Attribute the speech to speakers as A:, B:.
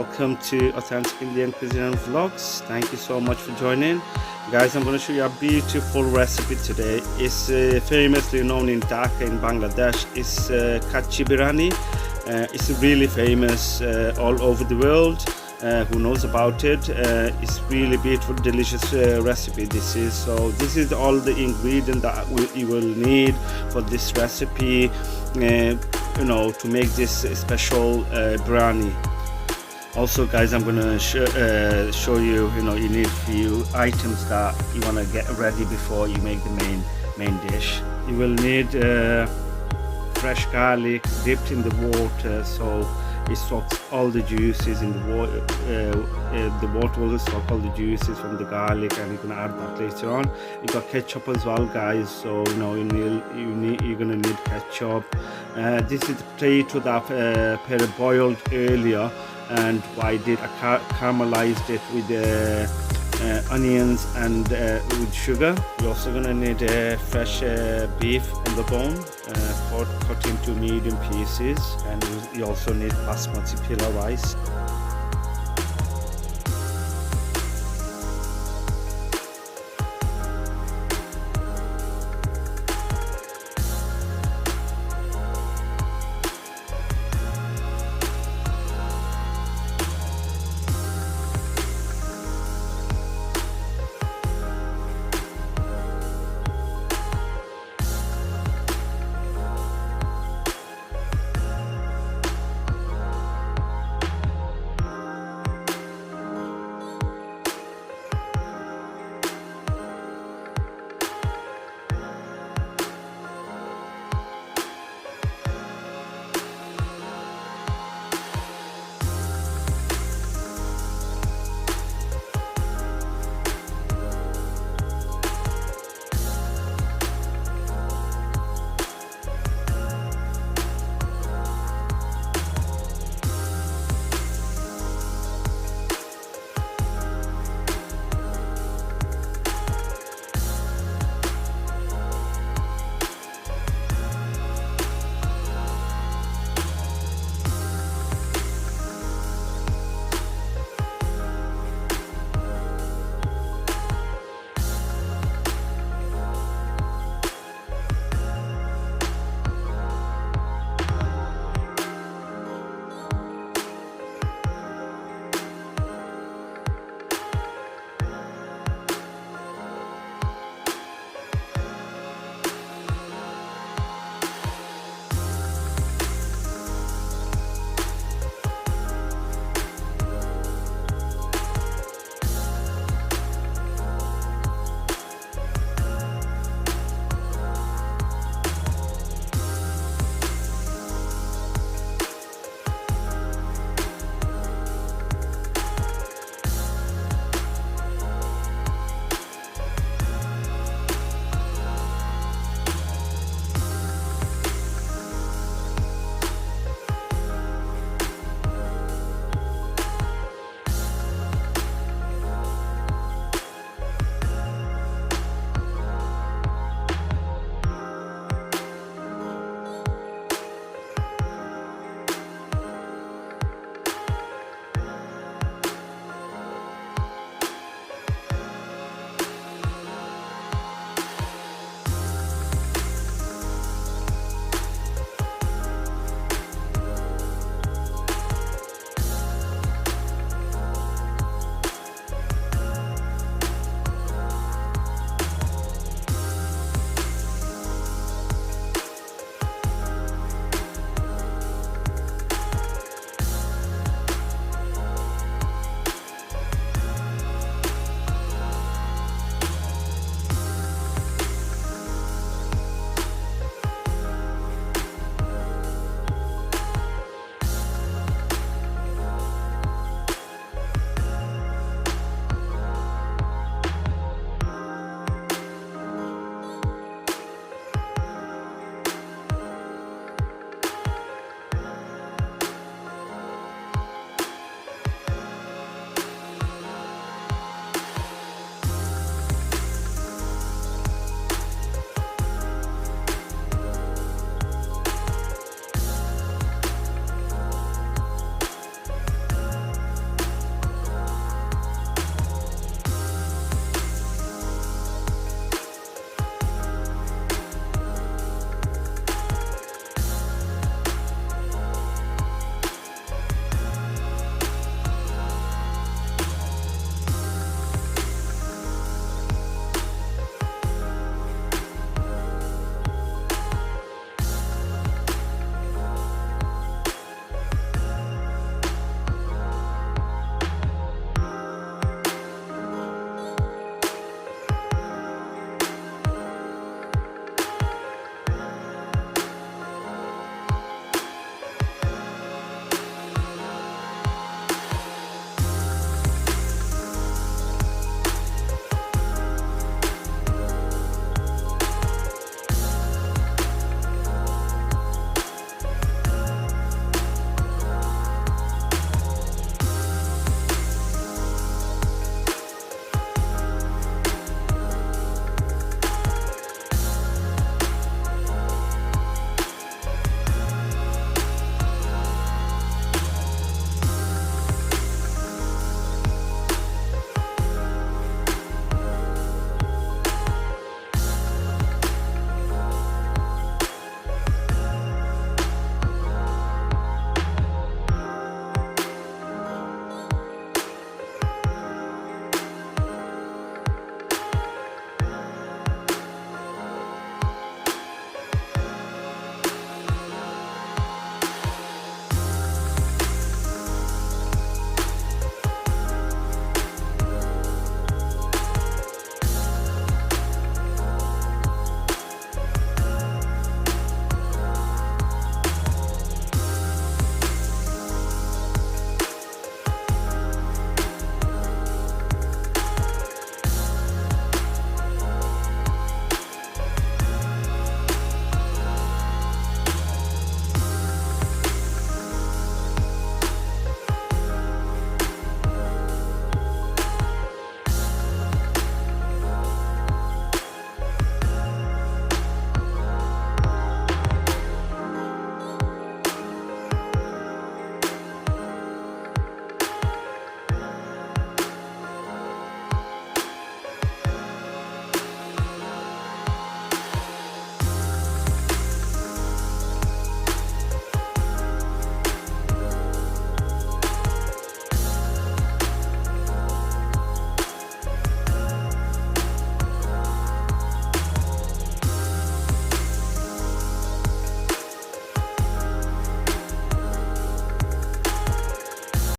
A: welcome to Authentic Indian Cuisine and Vlogs. Thank you so much for joining. Guys, I'm going to show you a beautiful recipe today. It's famously known in Dhaka in Bangladesh. It's Kachchi Biryani. It's really famous all over the world. Who knows about it? It's really beautiful, delicious recipe this is. So this is all the ingredient that you will need for this recipe, to make this special biryani. Also guys, I'm gonna show you, you need few items that you want to get ready before you make the main dish. You will need fresh garlic dipped in the water, so it soaks all the juices in the water. The water will soak all the juices from the garlic, and you're gonna add that later on. You got ketchup as well, guys. So you're gonna need ketchup. This is the potato that boiled earlier, and what I did, I caramelized it with onions and with sugar. You're also gonna need fresh beef on the bone, cut into medium pieces, and you also need basmati pilau rice.